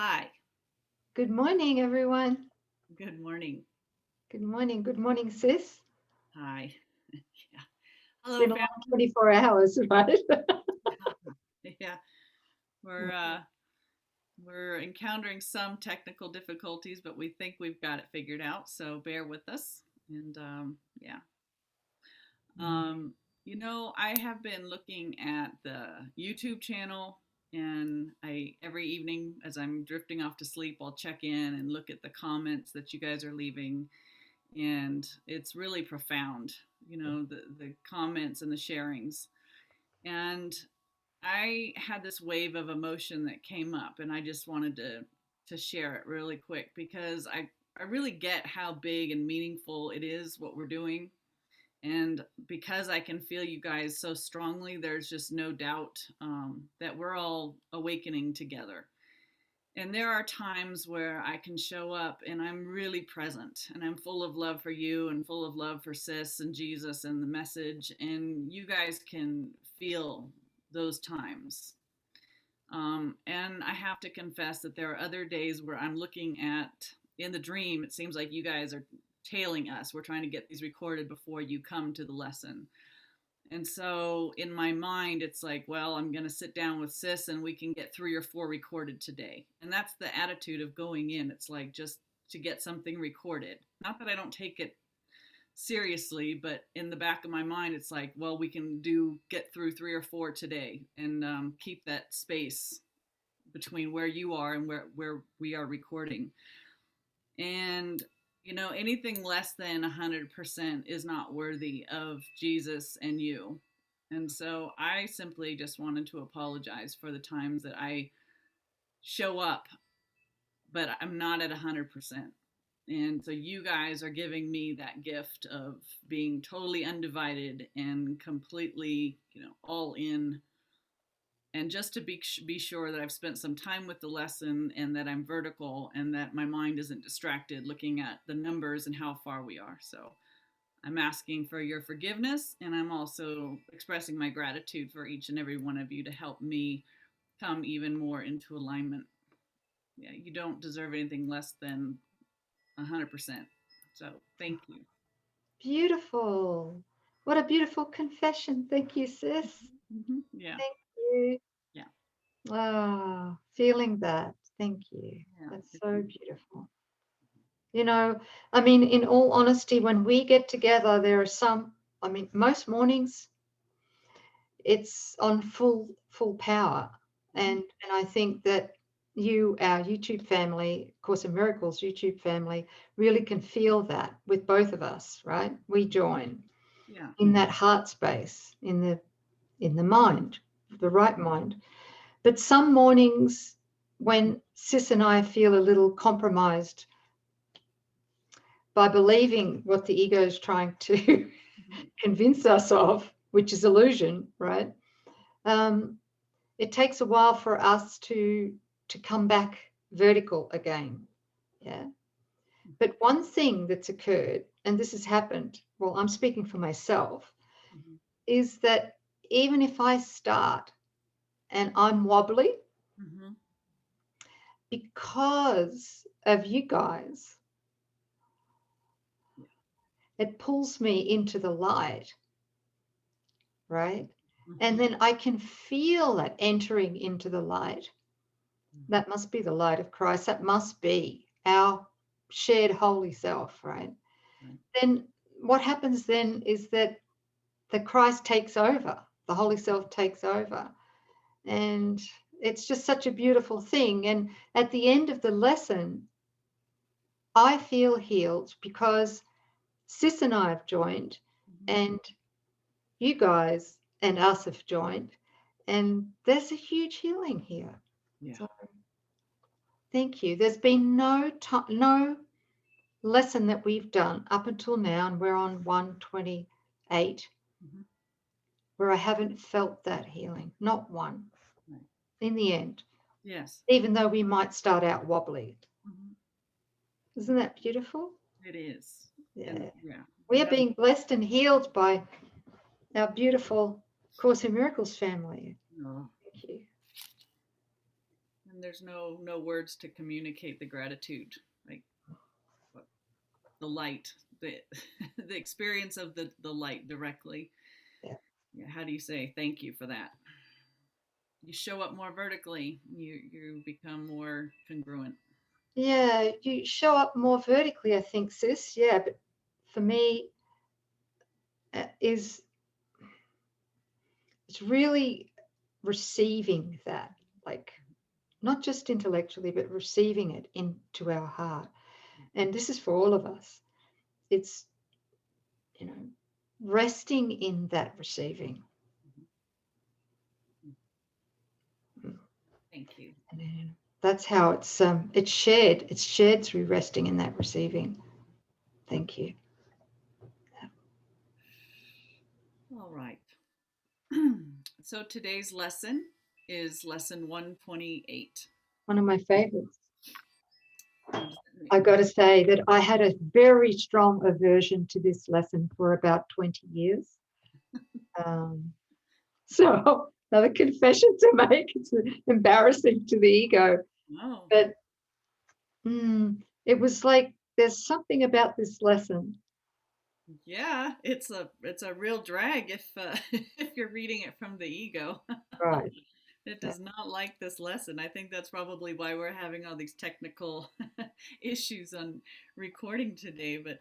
Hi. Good morning, everyone. Good morning. Good morning. Good morning, sis. Hi. Yeah. It's Hello, been a long family. 24 hours, right? Yeah. We're uh we're encountering some technical difficulties, but we think we've got it figured out. So bear with us. And yeah. Um, I have been looking at the YouTube channel, and I every evening as I'm drifting off to sleep, I'll check in and look at the comments that you guys are leaving, and it's really profound. The comments and the sharings. And I had this wave of emotion that came up, and I just wanted to share it really quick because I really get how big and meaningful it is what we're doing. And because I can feel you guys so strongly, there's just no doubt that we're all awakening together. And there are times where I can show up and I'm really present and I'm full of love for you and full of love for Sis and Jesus and the message. And you guys can feel those times. And I have to confess that there are other days where I'm looking at, in the dream, it seems like you guys are tailing us. We're trying to get these recorded before you come to the lesson. And so in my mind, it's like, well, I'm going to sit down with Sis and we can get 3 or 4 recorded today. And that's the attitude of going in. It's like just to get something recorded. Not that I don't take it seriously, but in the back of my mind, it's like, well, we can get through 3 or 4 today and keep that space between where you are and where we are recording. And anything less than 100% is not worthy of Jesus and you. And so I simply just wanted to apologize for the times that I show up, but I'm not at 100%. And so you guys are giving me that gift of being totally undivided and completely, all in. And just to be sure that I've spent some time with the lesson and that I'm vertical and that my mind isn't distracted looking at the numbers and how far we are. So I'm asking for your forgiveness, and I'm also expressing my gratitude for each and every one of you to help me come even more into alignment. Yeah, you don't deserve anything less than 100%. So thank you. Beautiful. What a beautiful confession. Thank you, sis. Yeah, Thank you. yeah, Feeling that. Thank you. yeah. That's so beautiful. You know, I mean, in all honesty, when we get together, there are most mornings it's on full power. And I think that our YouTube family, Course in Miracles YouTube family, really can feel that with both of us, right? We join Yeah. in that heart space, in the mind, the right mind. But some mornings when Sis and I feel a little compromised by believing what the ego is trying to convince us of, which is illusion, right? Um, it takes a while for us to come back vertical again. Yeah. But one thing that's occurred, and this has happened, well, I'm speaking for myself, Mm-hmm. is that even if I start and I'm wobbly Mm-hmm. because of you guys, Yeah. it pulls me into the light, right? And Mm-hmm. then I can feel that entering into the light. That must be the light of Christ. That must be our shared holy self, right? Right. Then what happens then is that the Christ takes over, the holy self takes over. And it's just such a beautiful thing. And at the end of the lesson, I feel healed because Sis and I have joined, Mm-hmm. and you guys and us have joined. And there's a huge healing here. Yeah. So thank you. There's been no lesson that we've done up until now, and we're on 128, Mm-hmm. where I haven't felt that healing. Not one Right. in the end, Yes. even though we might start out wobbly. Mm-hmm. Isn't that beautiful? It is. And Yeah. yeah, We you are have. being blessed and healed by our beautiful Course in Miracles family. Oh, Thank you. And there's no words to communicate the gratitude, like the light, the the experience of the light directly. Yeah. Yeah, how do you say thank you for that? You show up more vertically. You become more congruent. Yeah, you show up more vertically, I think, sis. Yeah, but for me, is it's really receiving that, like not just intellectually, but receiving it into our heart. And this is for all of us. It's, resting in that receiving. Thank you. And that's how it's shared. It's shared through resting in that receiving. Thank you. All right. So today's lesson is lesson 128. One of my favorites. What does that I mean? got to say that I had a very strong aversion to this lesson for about 20 years. So another confession to make. It's embarrassing to the ego, Oh, but it was like there's something about this lesson. yeah, it's a real drag if if you're reading it from the ego. Right. It Yeah. does not like this lesson. I think that's probably why we're having all these technical issues on recording today. But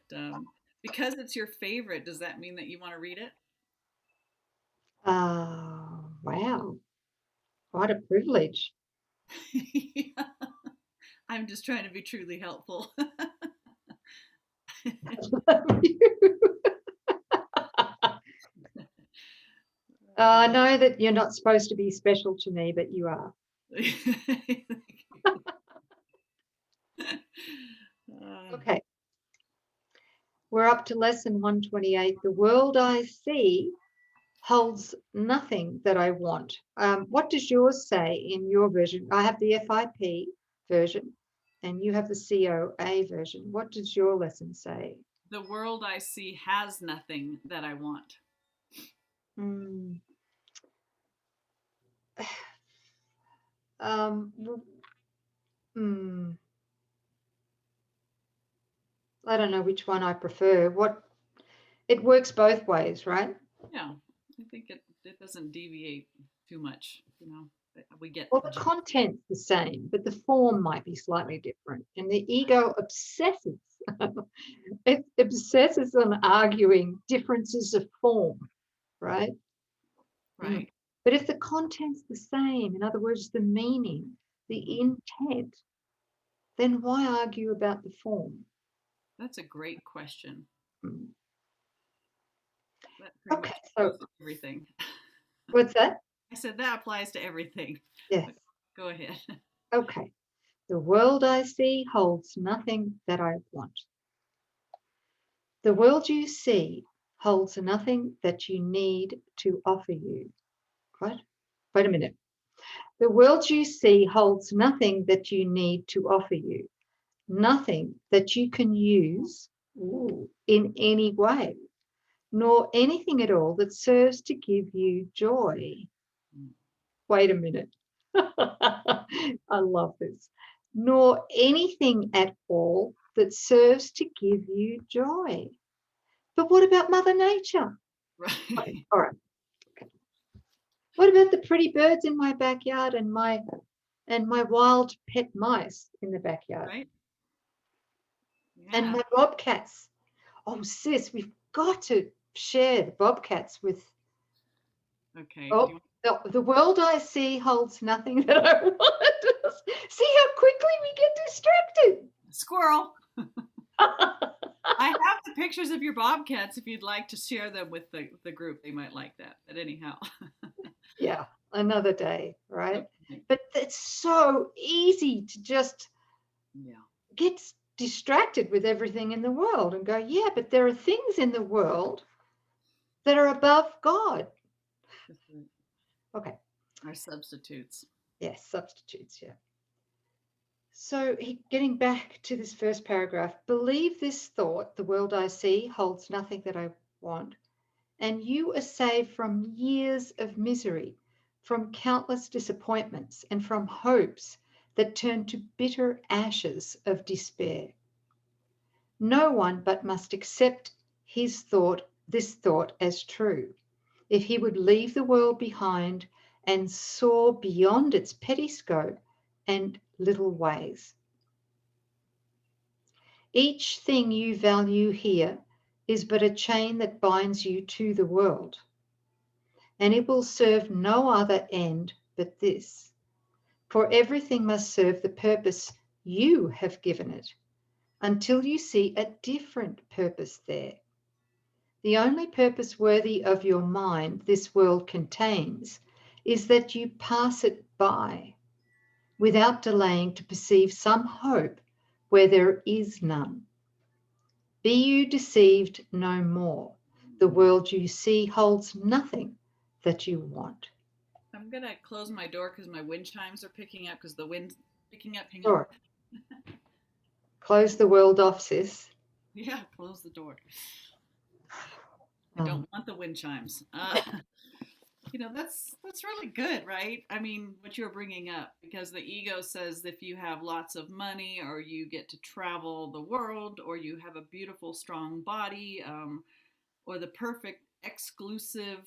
because it's your favorite, does that mean that you want to read it? Wow. What a privilege. Yeah. I'm just trying to be truly helpful. I know that you're not supposed to be special to me, but you are. Okay. We're up to lesson 128. The world I see holds nothing that I want. What does yours say in your version? I have the FIP version and you have the COA version. What does your lesson say? The world I see has nothing that I want. Mm. Um, mm, I don't know which one I prefer. It works both ways, right? Yeah, I think it doesn't deviate too much. We get Well, the the gist. content's the same, but the form might be slightly different. And the ego obsesses. It obsesses on arguing differences of form, right? Right. But if the content's the same, in other words, the meaning, the intent, then why argue about the form? That's a great question. Mm. That pretty Okay, much so applies to everything. what's that? I said that applies to everything. Yes. But go ahead. Okay. The world I see holds nothing that I want. The world you see holds nothing that you need to offer you. What? Wait a minute. The world you see holds nothing that you need to offer you, nothing that you can use in any way, nor anything at all that serves to give you joy. Wait a minute. I love this. Nor anything at all that serves to give you joy. But what about Mother Nature? Right. All right. Okay. What about the pretty birds in my backyard and my wild pet mice in the backyard Right. and Yeah. my bobcats? Oh, sis, we've got to share the bobcats with. Okay. Oh, the world I see holds nothing that I want. See how quickly we get distracted. Squirrel. I have the pictures of your bobcats if you'd like to share them with the group. They might like that. But anyhow. Yeah, another day, right? Okay. But it's so easy to just Yeah. get distracted with everything in the world and go, yeah, but there are things in the world that are above God. Okay. Our substitutes. Yes, substitutes, yeah. So getting back to this first paragraph, believe this thought, the world I see holds nothing that I want, and you are saved from years of misery, from countless disappointments, and from hopes that turn to bitter ashes of despair. No one but must accept this thought as true, if he would leave the world behind and soar beyond its petty scope and little ways. Each thing you value here is but a chain that binds you to the world, and it will serve no other end but this. For everything must serve the purpose you have given it, until you see a different purpose there. The only purpose worthy of your mind this world contains is that you pass it by, without delaying to perceive some hope where there is none. Be you deceived no more. The world you see holds nothing that you want. I'm gonna close my door because my wind chimes are picking up because the wind's picking up. Hang on. Sure. Close the world off, sis. Yeah, close the door. I don't want the wind chimes. That's really good, right? I mean, what you're bringing up, because the ego says if you have lots of money, or you get to travel the world, or you have a beautiful, strong body, or the perfect exclusive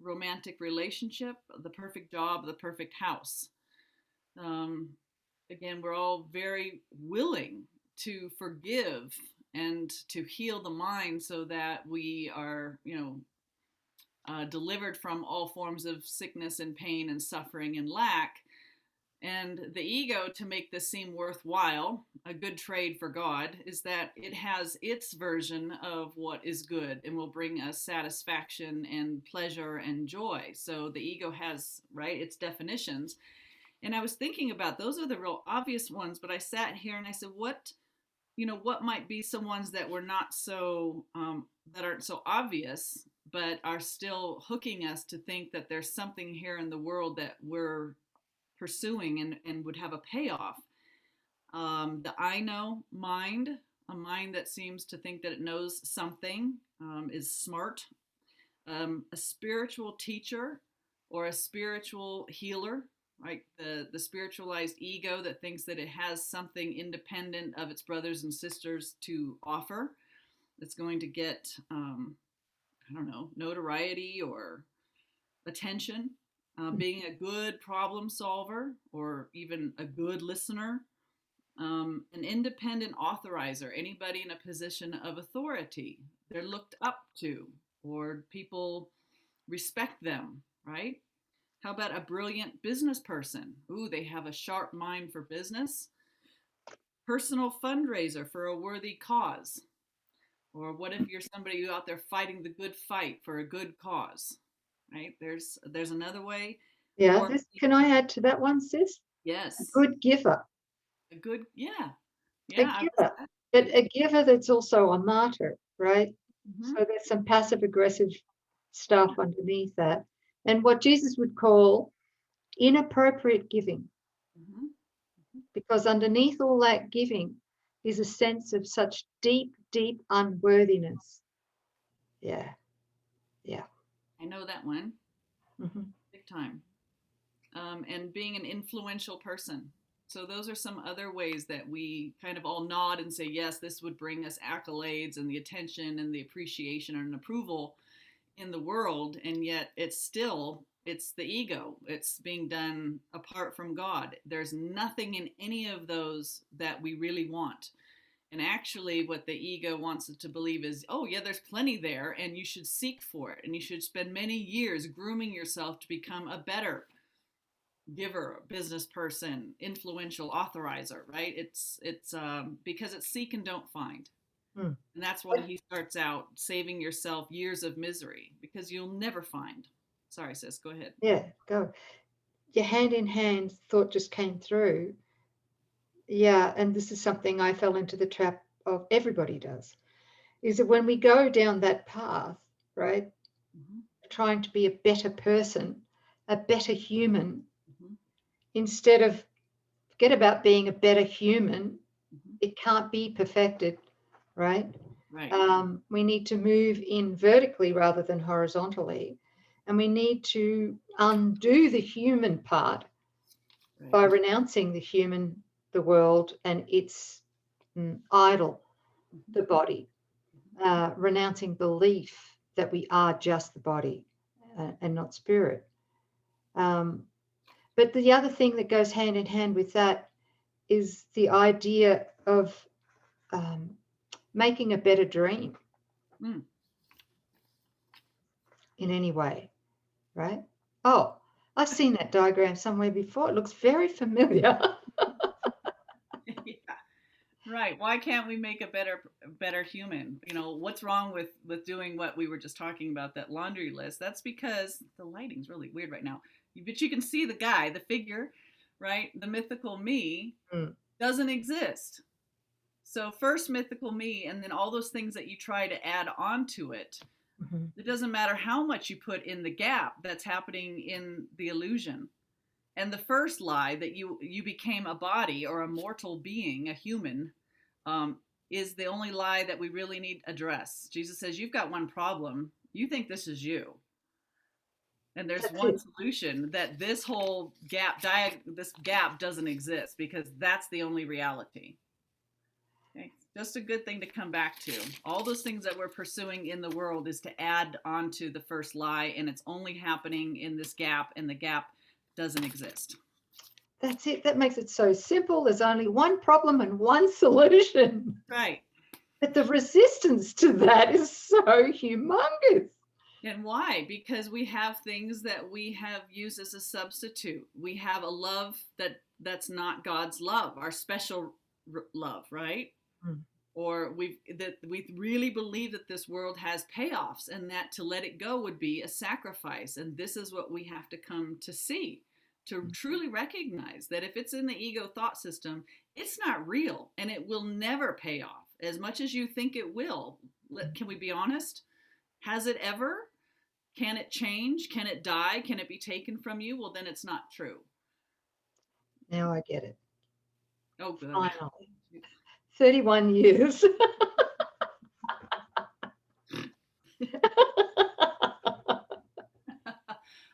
romantic relationship, the perfect job, the perfect house. Again, we're all very willing to forgive and to heal the mind so that we are, delivered from all forms of sickness and pain and suffering and lack. And the ego, to make this seem worthwhile, a good trade for God, is that it has its version of what is good and will bring us satisfaction and pleasure and joy. So the ego has, right, its definitions. And I was thinking about, those are the real obvious ones, but I sat here and I said, what might be some ones that were not so, that aren't so obvious, but are still hooking us to think that there's something here in the world that we're pursuing and would have a payoff. The I know mind, a mind that seems to think that it knows something, is smart. A spiritual teacher or a spiritual healer, right? The spiritualized ego that thinks that it has something independent of its brothers and sisters to offer, that's going to get, notoriety or attention. Being a good problem solver, or even a good listener. An independent authorizer, anybody in a position of authority, they're looked up to, or people respect them, right? How about a brilliant business person? Ooh, they have a sharp mind for business. Personal fundraiser for a worthy cause. Or what if you're somebody out there fighting the good fight for a good cause, right? There's another way. Yeah, can I add to that one, sis? Yes. A good giver. A good, yeah. A giver, but a giver that's also a martyr, right? Mm-hmm. So there's some passive aggressive stuff underneath that. And what Jesus would call inappropriate giving. Mm-hmm. Because underneath all that giving is a sense of such deep, deep unworthiness. Yeah. Yeah. I know that one. Mm-hmm. Big time. And being an influential person. So those are some other ways that we kind of all nod and say, yes, this would bring us accolades and the attention and the appreciation and approval in the world. And yet it's the ego. It's being done apart from God. There's nothing in any of those that we really want. And actually, what the ego wants us to believe is, oh, yeah, there's plenty there, and you should seek for it. And you should spend many years grooming yourself to become a better giver, business person, influential authorizer, right? It's because it's seek and don't find. And that's why he starts out saving yourself years of misery, because you'll never find. Sorry, sis, go ahead. Yeah, go. Your hand in hand thought just came through. Yeah, and this is something I fell into the trap of, everybody does, is that when we go down that path, right, trying to be a better person, a better human, instead of forget about being a better human, it can't be perfected, right? Right. We need to move in vertically rather than horizontally, and we need to undo the human part, by renouncing the human, the world, and its idol, Mhm. the body, renouncing belief that we are just the body and not spirit. But the other thing that goes hand in hand with that is the idea of making a better dream Mm. in any way, right? Oh, I've seen that diagram somewhere before. It looks very familiar. Yeah. Right. Why can't we make a better human? You know, what's wrong with doing what we were just talking about, that laundry list? That's because the lighting's really weird right now. But you can see the guy, the figure, right? The mythical me Mm. doesn't exist. So first mythical me, and then all those things that you try to add onto it. Mhm. It doesn't matter how much you put in the gap that's happening in the illusion. And the first lie, that you became a body or a mortal being, a human, um, is the only lie that we really need to address. Jesus says, you've got one problem. You think this is you. And there's That's one it. solution, that this whole this gap doesn't exist, because that's the only reality. Okay? Just a good thing to come back to. All those things that we're pursuing in the world is to add onto the first lie, and it's only happening in this gap, and the gap doesn't exist. That's it. That makes it so simple. There's only one problem and one solution. Right. But the resistance to that is so humongous. And why? Because we have things that we have used as a substitute. We have a love that's not God's love, our special love, right? Mm. Or we really believe that this world has payoffs, and that to let it go would be a sacrifice. And this is what we have to come to see, to truly recognize that if it's in the ego thought system, it's not real, and it will never pay off as much as you think it will. Can we be honest? Has it ever? Can it change? Can it die? Can it be taken from you? Well, then it's not true. Now I get it. Oh, good. Finally. 31 years.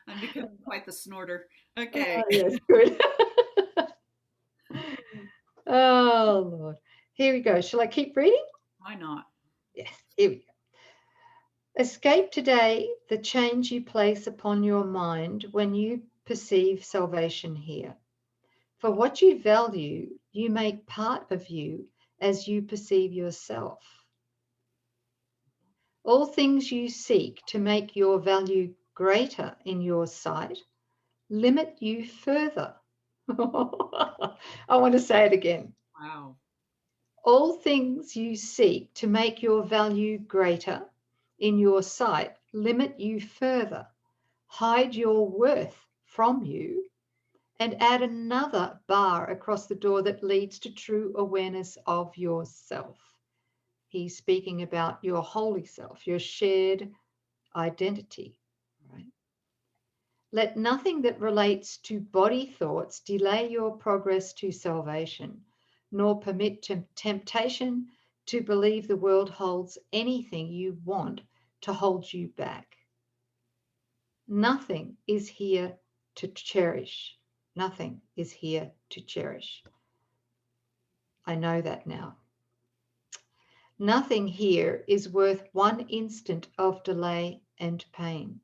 I'm becoming quite the snorter. Okay. Oh, yes, good. Oh, Lord. Here we go. Shall I keep reading? Why not? Yes, here we go. Escape today the change you place upon your mind when you perceive salvation here. For what you value, you make part of you as you perceive yourself. All things you seek to make your value greater in your sight limit you further. I want to say it again. Wow. All things you seek to make your value greater in your sight limit you further, hide your worth from you, and add another bar across the door that leads to true awareness of yourself. He's speaking about your holy self, your shared identity, right? Let nothing that relates to body thoughts delay your progress to salvation, nor permit temptation to believe the world holds anything you want to hold you back. Nothing is here to cherish. Nothing is here to cherish. I know that now. Nothing here is worth one instant of delay and pain,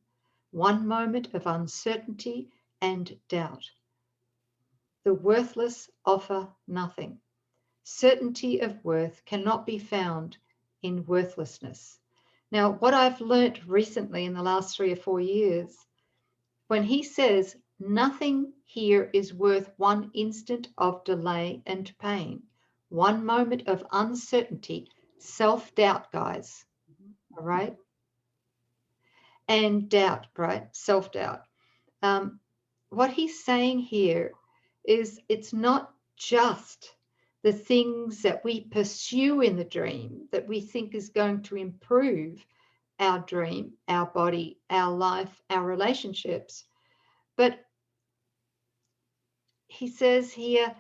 one moment of uncertainty and doubt. The worthless offer nothing. Certainty of worth cannot be found in worthlessness. Now, what I've learnt recently in the last 3 or 4 years, when he says nothing here is worth one instant of delay and pain, one moment of uncertainty, self-doubt, guys, all right? And doubt, right? Self-doubt. What he's saying here is it's not just the things that we pursue in the dream that we think is going to improve our dream, our body, our life, our relationships. But he says here,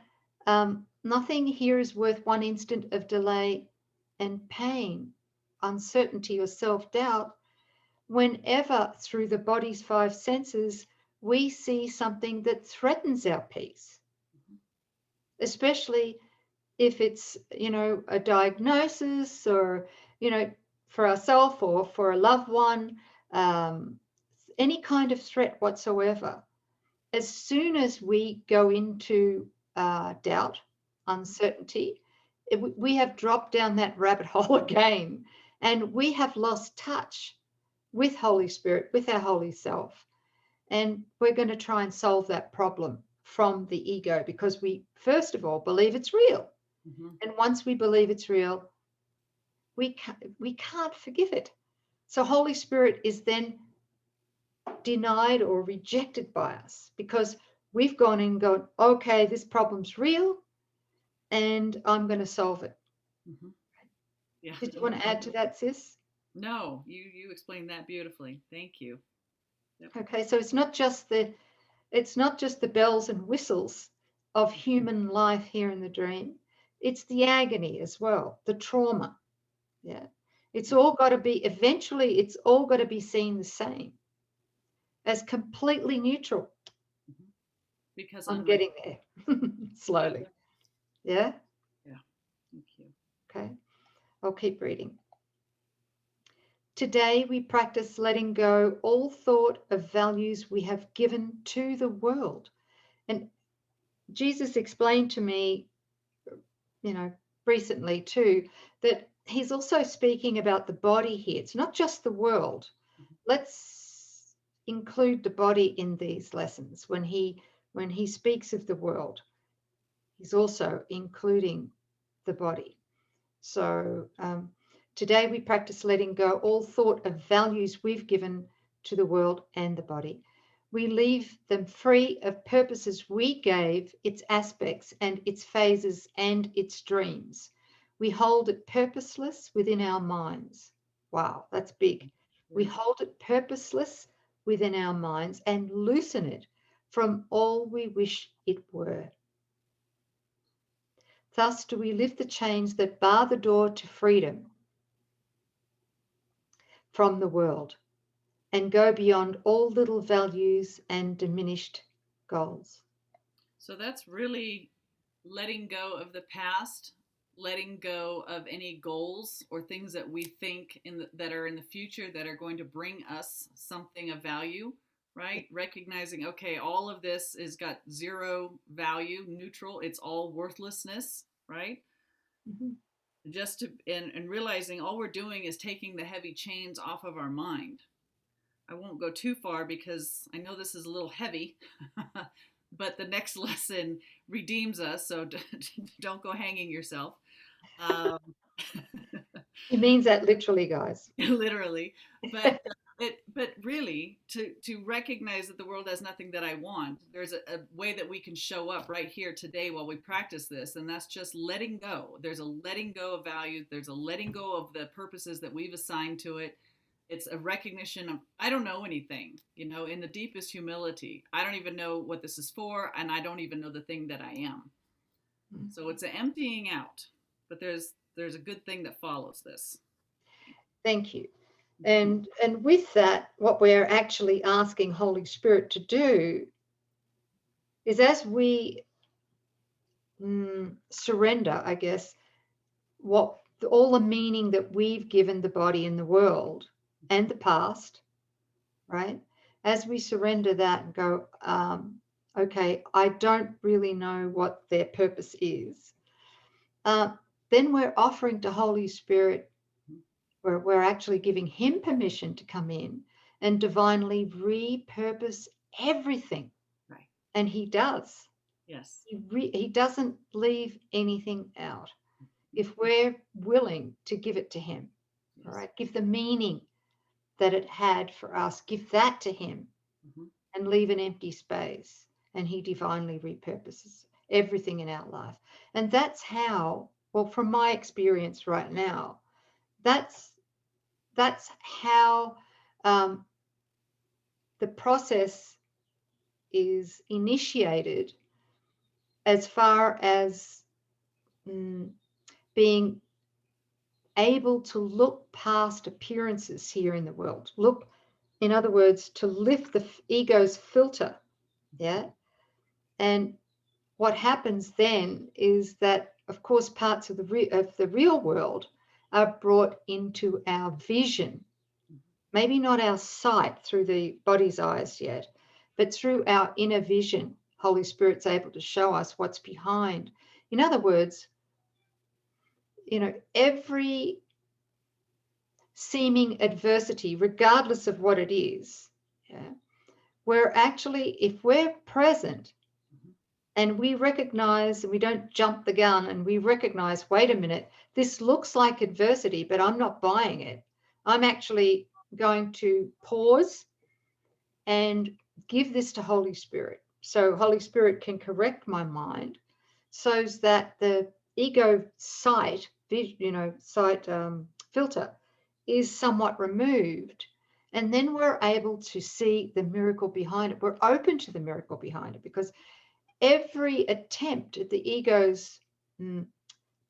nothing here is worth one instant of delay and pain, uncertainty, or self-doubt whenever through the body's 5 senses we see something that threatens our peace. especially if it's, a diagnosis or, for ourselves or for a loved one, um, any kind of threat whatsoever. As soon as we go into doubt, uncertainty, we have dropped down that rabbit hole again, and we have lost touch with Holy Spirit, with our holy self. And we're going to try and solve that problem from the ego because we, first of all, believe it's real. Mm-hmm. And once we believe it's real, we can't forgive it. So Holy Spirit is then denied or rejected by us because we've gone and gone, okay, this problem's real and I'm going to solve it. Mm-hmm. Yeah. Did you want to add to that, sis? No, you explained that beautifully. Thank you. Yep. Okay, so it's not just the bells and whistles of human life here in the dream. It's the agony as well, the trauma. Yeah. It's all got to be, eventually, it's all got to be seen the same as completely neutral. Mm-hmm. Because I'm getting there slowly. Yeah. Yeah. Thank you. Okay. I'll keep reading. Today we practice letting go all thought of values we have given to the world. And Jesus explained to me, recently too, that he's also speaking about the body here. It's not just the world. Let's include the body in these lessons. When he speaks of the world, he's also including the body. So today we practice letting go all thought of values we've given to the world and the body. We leave them free of purposes we gave, its aspects and its phases and its dreams. We hold it purposeless within our minds. Wow, that's big. We hold it purposeless within our minds and loosen it from all we wish it were. Thus do we lift the chains that bar the door to freedom from the world and go beyond all little values and diminished goals. So that's really letting go of the past, letting go of any goals or things that we think that are in the future that are going to bring us something of value, right? Recognizing, okay, all of this has got zero value, neutral, it's all worthlessness, right? Mm-hmm. Just to and realizing all we're doing is taking the heavy chains off of our mind. I won't go too far because I know this is a little heavy, but the next lesson redeems us, so don't go hanging yourself. Um, He means that literally, guys. literally, but but really to recognize that the world has nothing that I want. There's a way that we can show up right here today while we practice this, and that's just letting go. There's a letting go of values. There's a letting go of the purposes that we've assigned to it. It's a recognition of I don't know anything, in the deepest humility. I don't even know what this is for, and I don't even know the thing that I am. So it's an emptying out, but there's a good thing that follows this. Thank you. And with that, what we're actually asking Holy Spirit to do is as we surrender, I guess, what all the meaning that we've given the body and the world and the past, right? As we surrender that and go, okay, I don't really know what their purpose is, then we're offering to Holy Spirit, we're actually giving him permission to come in and divinely repurpose everything. Right. And he does. Yes. He doesn't leave anything out if we're willing to give it to him. Yes. All right, give the meaning that it had for us, give that to him, and leave an empty space, and he divinely repurposes everything in our life. And that's how, well, from my experience right now, that's how the process is initiated as far as being able to look past appearances here in the world. Look, in other words, to lift the ego's filter, yeah, and what happens then is that, of course, parts of the real world are brought into our vision. Maybe not our sight through the body's eyes yet, but through our inner vision, Holy Spirit's able to show us what's behind. In other words, every seeming adversity, regardless of what it is, yeah, we're actually, if we're present and we recognize, and we don't jump the gun, and we recognize, wait a minute, this looks like adversity, but I'm not buying it. I'm actually going to pause and give this to Holy Spirit. So Holy Spirit can correct my mind so that the ego sight, filter is somewhat removed. And then we're able to see the miracle behind it. We're open to the miracle behind it, because every attempt at the ego's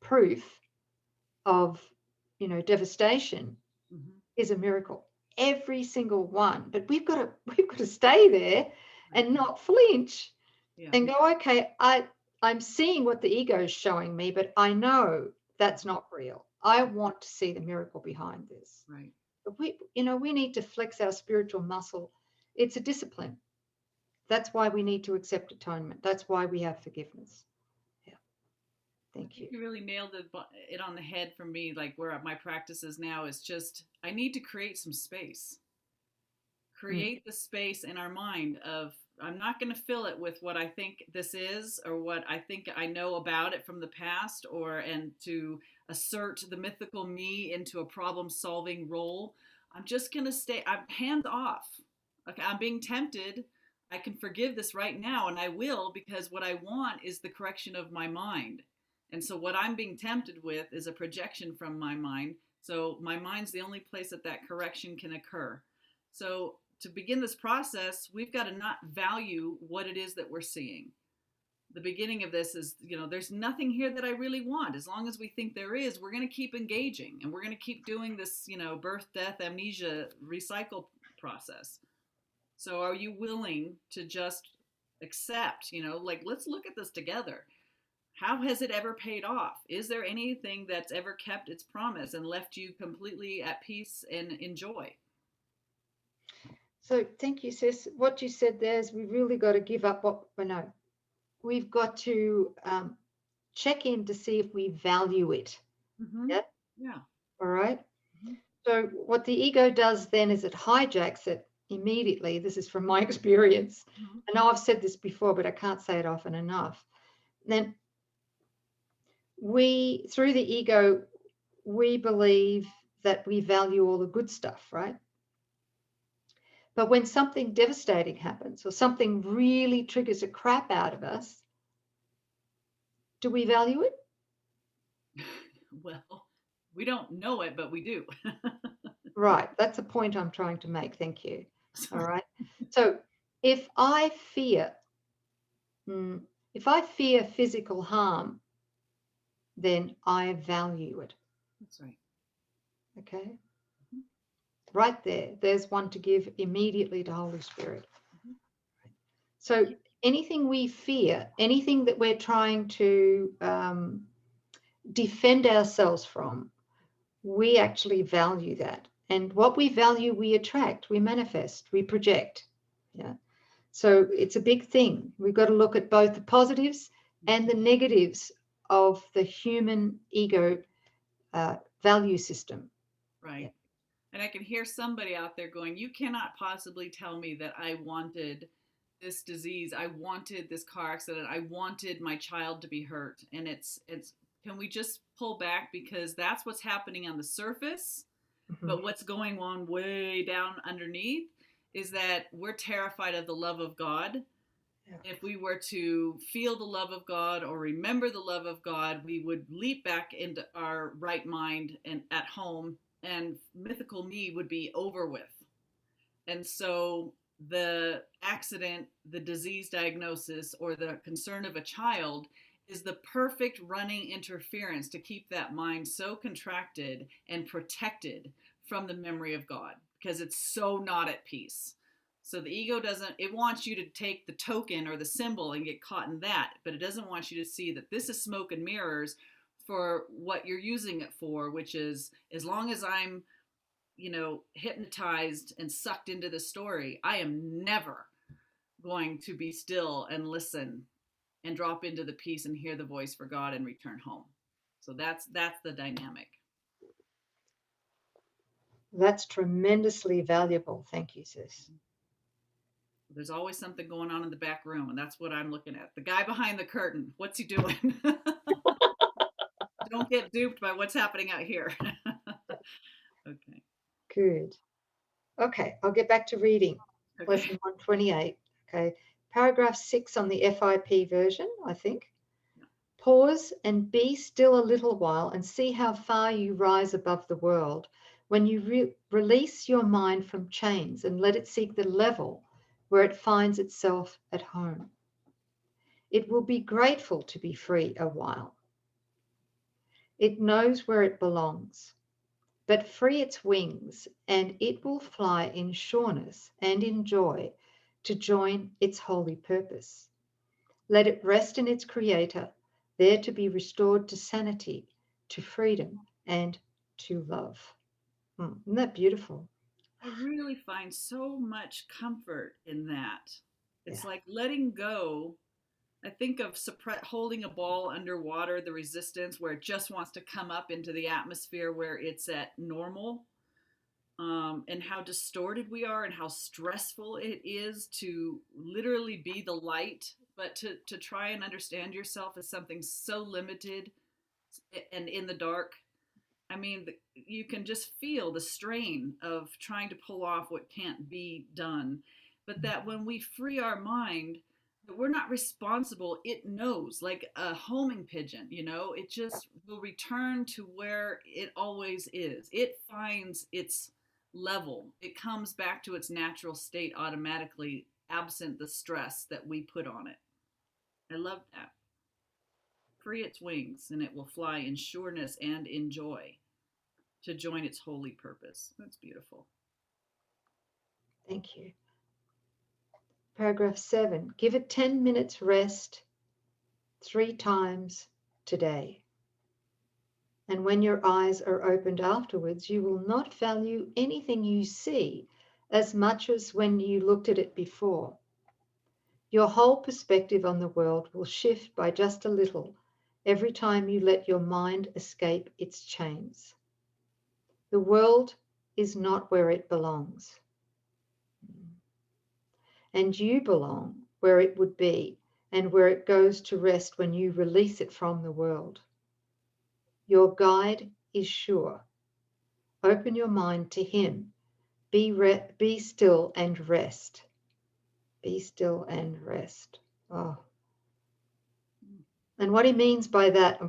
proof of, devastation is a miracle. Every single one. But we've got to stay there and not flinch and go, okay, I'm seeing what the ego is showing me, but I know that's not real. I want to see the miracle behind this. Right. But we need to flex our spiritual muscle. It's a discipline. That's why we need to accept atonement. That's why we have forgiveness. Yeah. Thank you. You really nailed it on the head for me. Like, where my practice is now is just, I need to create some space. Create the space in our mind of, I'm not going to fill it with what I think this is, or what I think I know about it from the past, and to assert the mythical me into a problem solving role. I'm just going to I'm hands off. Okay, I'm being tempted. I can forgive this right now, and I will, because what I want is the correction of my mind. And so what I'm being tempted with is a projection from my mind. So my mind's the only place that correction can occur. So to begin this process, we've got to not value what it is that we're seeing. The beginning of this is, there's nothing here that I really want. As long as we think there is, we're going to keep engaging, and we're going to keep doing this, birth, death, amnesia, recycle process. So are you willing to just accept, let's look at this together. How has it ever paid off? Is there anything that's ever kept its promise and left you completely at peace and in joy? So thank you, sis. What you said there is, we really got to give up what we know. We've got to check in to see if we value it. Yeah. Yeah. All right. So what the ego does then is it hijacks it immediately. This is from my experience. I know I've said this before, but I can't say it often enough. Then through the ego, we believe that we value all the good stuff, right? But when something devastating happens, or something really triggers a crap out of us, do we value it? Well, we don't know it, but we do. Right. That's a point I'm trying to make. Thank you. All right. So if I fear physical harm, then I value it. That's right. Okay. Right there. There's one to give immediately to Holy Spirit. So anything we fear, anything that we're trying to defend ourselves from, we actually value that. And what we value, we attract, we manifest, we project. Yeah. So it's a big thing. We've got to look at both the positives and the negatives of the human ego value system. Right. Yeah. And I can hear somebody out there going, you cannot possibly tell me that I wanted this disease. I wanted this car accident. I wanted my child to be hurt. And it's, can we just pull back, because that's what's happening on the surface. But what's going on way down underneath is that we're terrified of the love of God. Yeah. If we were to feel the love of God or remember the love of God, we would leap back into our right mind and at home, and mythical me would be over with. And so the accident, the disease diagnosis, or the concern of a child is the perfect running interference to keep that mind so contracted and protected from the memory of God, because it's so not at peace. So the ego doesn't, it wants you to take the token or the symbol and get caught in that, but it doesn't want you to see that this is smoke and mirrors for what you're using it for, which is, as long as I'm, hypnotized and sucked into the story, I am never going to be still and listen and drop into the peace and hear the voice for God and return home. So that's the dynamic. That's tremendously valuable. Thank you, sis. There's always something going on in the back room, and that's what I'm looking at. The guy behind the curtain, what's he doing? Don't get duped by what's happening out here. Okay. Good. Okay, I'll get back to reading. Okay. Lesson 128. Okay. Paragraph 6 on the FIP version, I think. Yeah. Pause and be still a little while and see how far you rise above the world when you release your mind from chains and let it seek the level where it finds itself at home. It will be grateful to be free a while. It knows where it belongs, but free its wings and it will fly in sureness and in joy to join its holy purpose. Let it rest in its Creator, there to be restored to sanity, to freedom, and to love. Isn't that beautiful? I really find so much comfort in that. It's Yeah. like letting go. I think of holding a ball underwater, the resistance where it just wants to come up into the atmosphere where it's at normal, and how distorted we are and how stressful it is to literally be the light, but to try and understand yourself as something so limited and in the dark. I mean, you can just feel the strain of trying to pull off what can't be done. But that when we free our mind, that we're not responsible. It knows, like a homing pigeon, it just will return to where it always is. It finds its level. It comes back to its natural state automatically, absent the stress that we put on it. I love that. Free its wings, and it will fly in sureness and in joy to join its holy purpose. That's beautiful. Thank you. Paragraph 7. Give it 10 minutes rest 3 times today. And when your eyes are opened afterwards, you will not value anything you see as much as when you looked at it before. Your whole perspective on the world will shift by just a little every time you let your mind escape its chains. The world is not where it belongs. And you belong where it would be and where it goes to rest when you release it from the world. Your guide is sure. Open your mind to him. Be still and rest. Be still and rest. Oh. And what he means by that,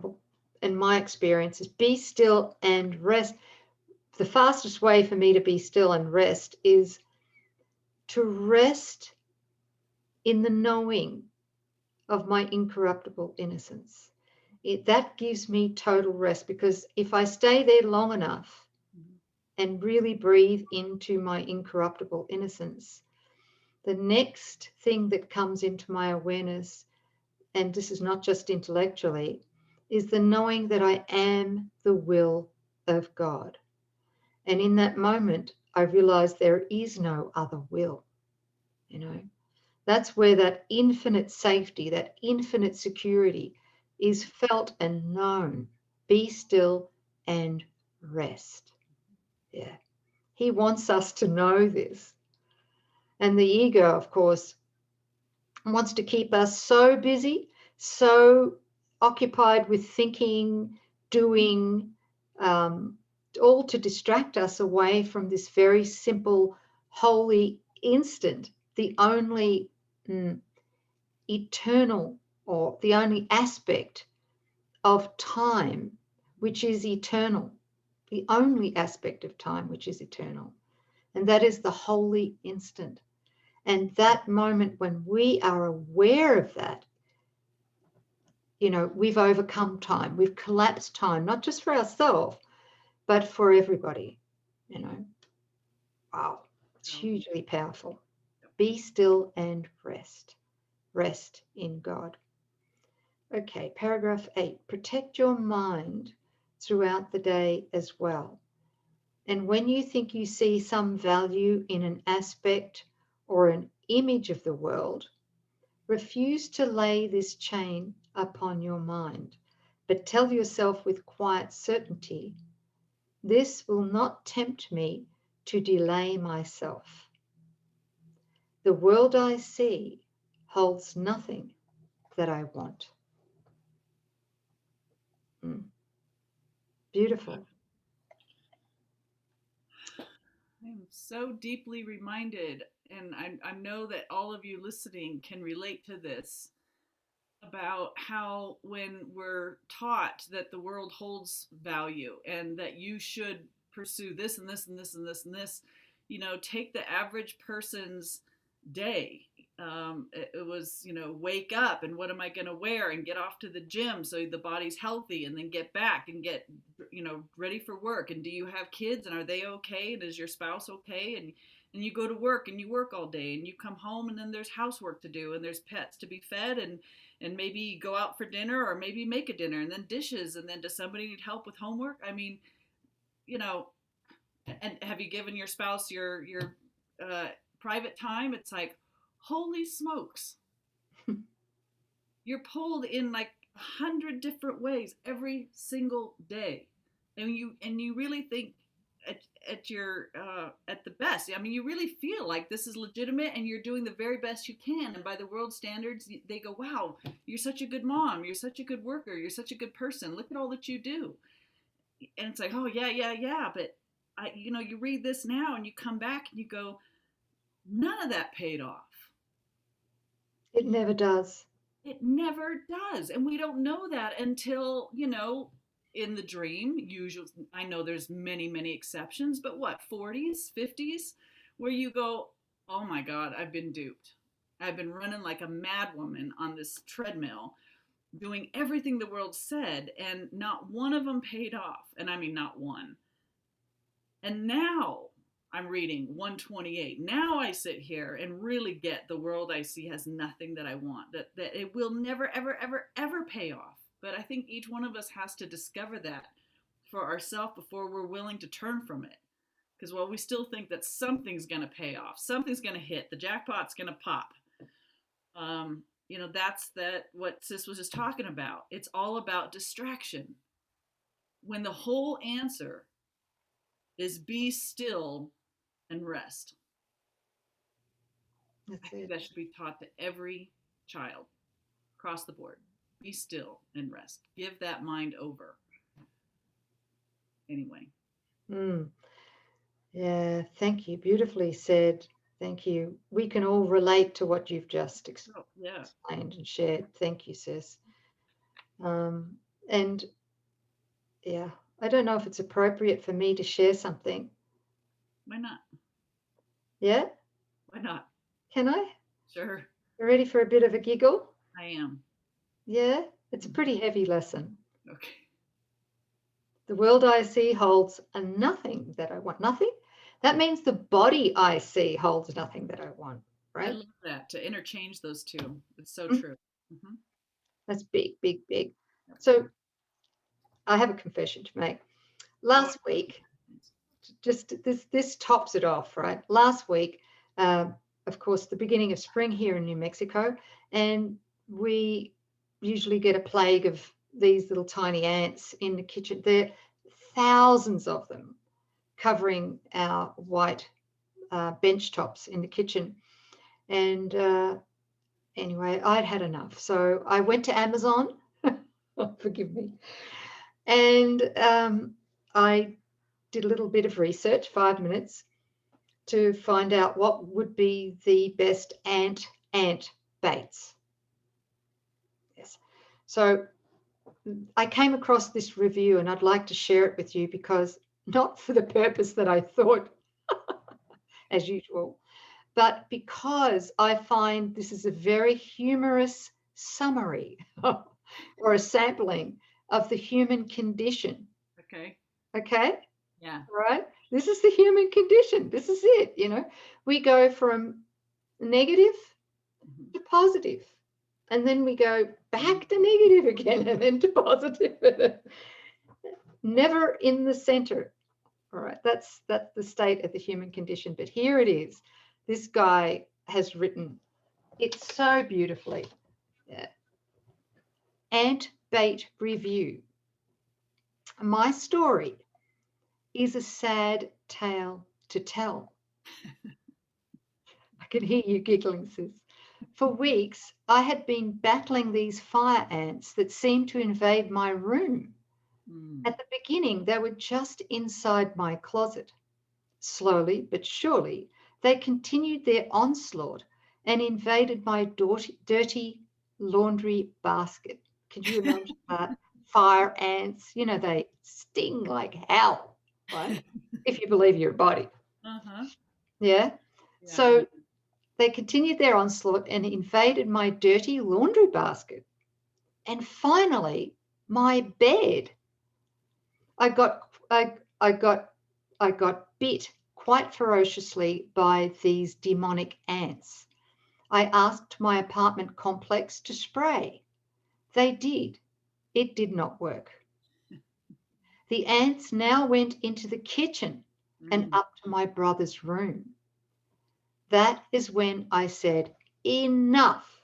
in my experience, is be still and rest. The fastest way for me to be still and rest is to rest in the knowing of my incorruptible innocence. That gives me total rest, because if I stay there long enough and really breathe into my incorruptible innocence, the next thing that comes into my awareness, and this is not just intellectually, is the knowing that I am the will of God. And in that moment, I realize there is no other will. That's where that infinite safety, that infinite security is felt and known. Be still and rest. Yeah. He wants us to know this. And the ego, of course, wants to keep us so busy, so occupied with thinking, doing, all to distract us away from this very simple, holy instant, the only eternal, or the only aspect of time which is eternal, the only aspect of time which is eternal, and that is the holy instant. And that moment when we are aware of that, we've overcome time, we've collapsed time, not just for ourselves, but for everybody. Wow, it's hugely powerful. Be still and rest. Rest in God. Okay, paragraph 8. Protect your mind throughout the day as well. And when you think you see some value in an aspect or an image of the world, refuse to lay this chain upon your mind, but tell yourself with quiet certainty, this will not tempt me to delay myself. The world I see holds nothing that I want. Beautiful. I'm so deeply reminded, and I know that all of you listening can relate to this, about how when we're taught that the world holds value and that you should pursue this and this and this and this and this, take the average person's day. It was, wake up and what am I going to wear and get off to the gym so the body's healthy, and then get back and get, ready for work. And do you have kids, and are they okay? And is your spouse okay? And you go to work and you work all day and you come home, and then there's housework to do and there's pets to be fed, and maybe go out for dinner, or maybe make a dinner, and then dishes, and then does somebody need help with homework? I mean, and have you given your spouse your private time? It's like, holy smokes. You're pulled in like 100 different ways every single day. And you really think at your at the best. I mean, you really feel like this is legitimate and you're doing the very best you can. And by the world standards, they go, wow, you're such a good mom. You're such a good worker. You're such a good person. Look at all that you do. And it's like, oh, yeah. But, you read this now and you come back and you go, none of that paid off. It never does. It never does. And we don't know that until, in the dream, usually, I know there's many, many exceptions, but what, 40s, 50s, where you go, oh my God, I've been duped. I've been running like a mad woman on this treadmill, doing everything the world said, and not one of them paid off. And I mean, not one. And now I'm reading 128. Now I sit here and really get the world I see has nothing that I want, that it will never, ever, ever, ever pay off. But I think each one of us has to discover that for ourselves before we're willing to turn from it. Because while we still think that something's going to pay off, something's going to hit, the jackpot's going to pop. That's what Sis was just talking about. It's all about distraction. When the whole answer is be still and rest. I think that should be taught to every child across the board. Be still and rest. Give that mind over. Anyway. Yeah, thank you. Beautifully said. Thank you. We can all relate to what you've just explained and shared. Thank you, Sis. And yeah, I don't know if it's appropriate for me to share something. Why not? Yeah? Why not? Can I? Sure. You ready for a bit of a giggle? I am. Yeah? It's a pretty heavy lesson. Okay. The world I see holds a nothing that I want. Nothing? That means the body I see holds nothing that I want, right? I love that, to interchange those two. It's so true. Mm-hmm. That's big, big, big. So I have a confession to make. Last week, just this tops it off, right? Last week, of course, the beginning of spring here in New Mexico, and we usually get a plague of these little tiny ants in the kitchen. There are thousands of them covering our white bench tops in the kitchen. And anyway, I'd had enough. So I went to Amazon, forgive me, and I did a little bit of research, 5 minutes, to find out what would be the best ant baits. Yes. So I came across this review and I'd like to share it with you, because not for the purpose that I thought, as usual, but because I find this is a very humorous summary or a sampling of the human condition. Okay. Okay? Yeah. Right? This is the human condition. This is it. We go from negative Mhm. to positive. And then we go back to negative again and then to positive. Never in the center. All right, that's the state of the human condition. But here it is. This guy has written it so beautifully. Ant Bait Review. My story is a sad tale to tell. I can hear you giggling, sis. For weeks, I had been battling these fire ants that seemed to invade my room. Mm. At the beginning, they were just inside my closet. Slowly but surely, they continued their onslaught and invaded my dirty laundry basket. Can you imagine that? Fire ants, they sting like hell, right? If you believe your body. Uh-huh. Yeah. Yeah. So they continued their onslaught and invaded my dirty laundry basket. And finally, my bed. I got I got bit quite ferociously by these demonic ants. I asked my apartment complex to spray. They did. It did not work. The ants now went into the kitchen and Mm. up to my brother's room. That is when I said, enough.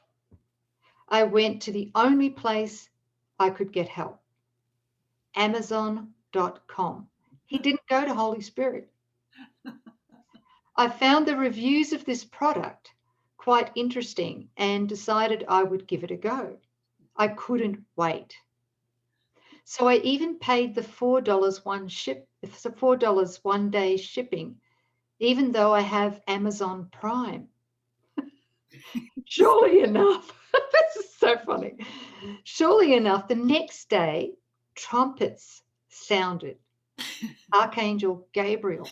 I went to the only place I could get help, Amazon.com. He didn't go to Holy Spirit. I found the reviews of this product quite interesting and decided I would give it a go. I couldn't wait. So I even paid the $4 $4 one day shipping, even though I have Amazon Prime. Surely enough, this is so funny. Surely enough, the next day, trumpets sounded. Archangel Gabriel.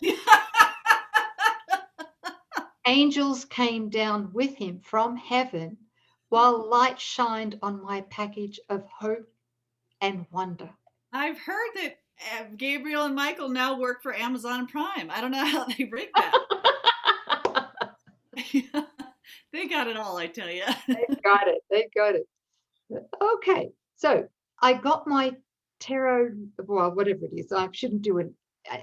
Angels came down with him from heaven, while light shined on my package of hope and wonder. I've heard that Gabriel and Michael now work for Amazon Prime. I don't know how they break that. They got it all, I tell you. They got it. They got it. Okay, so I got my tarot, well, whatever it is. I shouldn't do it.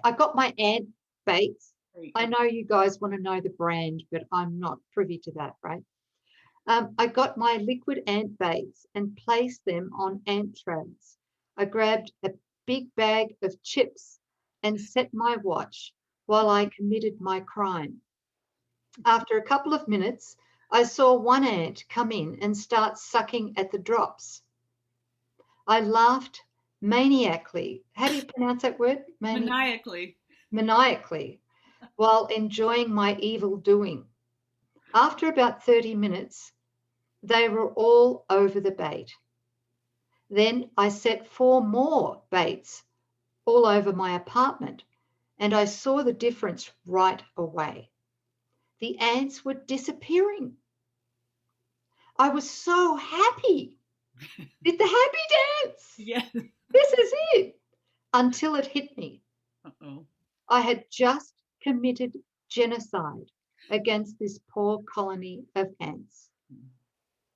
I got my ant baits. I know you guys want to know the brand, but I'm not privy to that, right? I got my liquid ant baits and placed them on ant traps. I grabbed a big bag of chips and set my watch while I committed my crime. After a couple of minutes, I saw one ant come in and start sucking at the drops. I laughed maniacally. How do you pronounce that word? Maniacally. Maniacally, while enjoying my evil doing. After about 30 minutes, they were all over the bait. Then I set 4 more baits all over my apartment, and I saw the difference right away. The ants were disappearing. I was so happy. Did the happy dance? Yeah. This is it. Until it hit me. Uh-oh. I had just committed genocide against this poor colony of ants.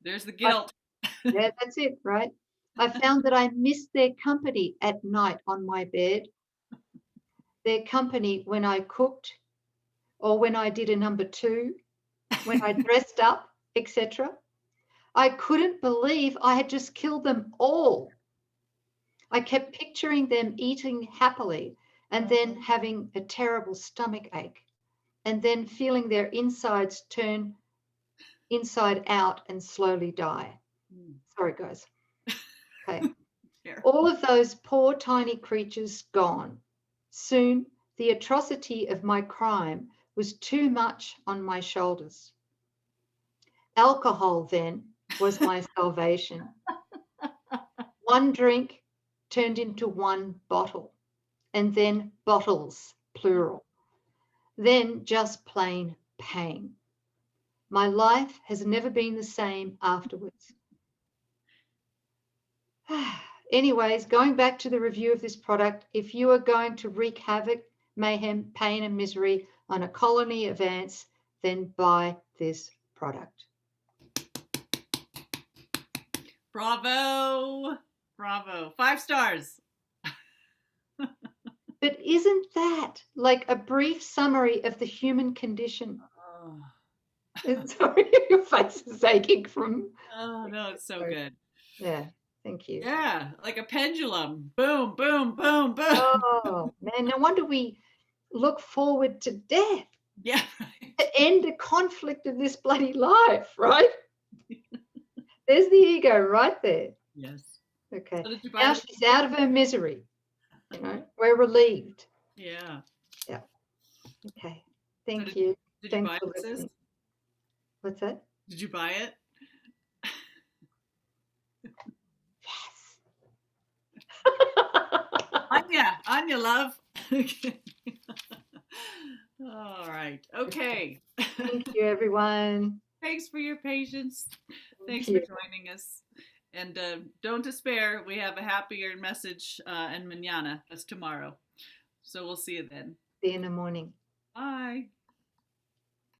There's the guilt. Yeah, that's it, right? I found that I missed their company at night on my bed, their company when I cooked or when I did a number 2, when I dressed up, etc. I couldn't believe I had just killed them all. I kept picturing them eating happily and then having a terrible stomach ache and then feeling their insides turn inside out and slowly die. Sorry, guys. Okay. All of those poor tiny creatures gone. Soon, the atrocity of my crime was too much on my shoulders. Alcohol, then, was my salvation. One drink turned into one bottle, and then bottles, plural. Then just plain pain. My life has never been the same afterwards. Anyways, going back to the review of this product, if you are going to wreak havoc, mayhem, pain, and misery on a colony of ants, then buy this product. Bravo. Bravo. 5 stars. But isn't that like a brief summary of the human condition? Oh. Sorry, your face is aching from. Oh, no, it's so good. Yeah, thank you. Yeah, like a pendulum. Boom, boom, boom, boom. Oh, man, no wonder we look forward to death. Yeah. To end a conflict of this bloody life, right? There's the ego right there. Yes. Okay. So Now she's out of her misery. You know, we're relieved. Yeah. Yeah. Okay. Thank So you. Did Thanks you buy for it, sis? listening. What's that? Did you buy it? Yes. Anya, love. All right. Okay. Thank you, everyone. Thanks for your patience. Thanks you. for joining us. And don't despair. We have a happier message and mañana. That's tomorrow. So we'll see you then. See you in the morning. Bye.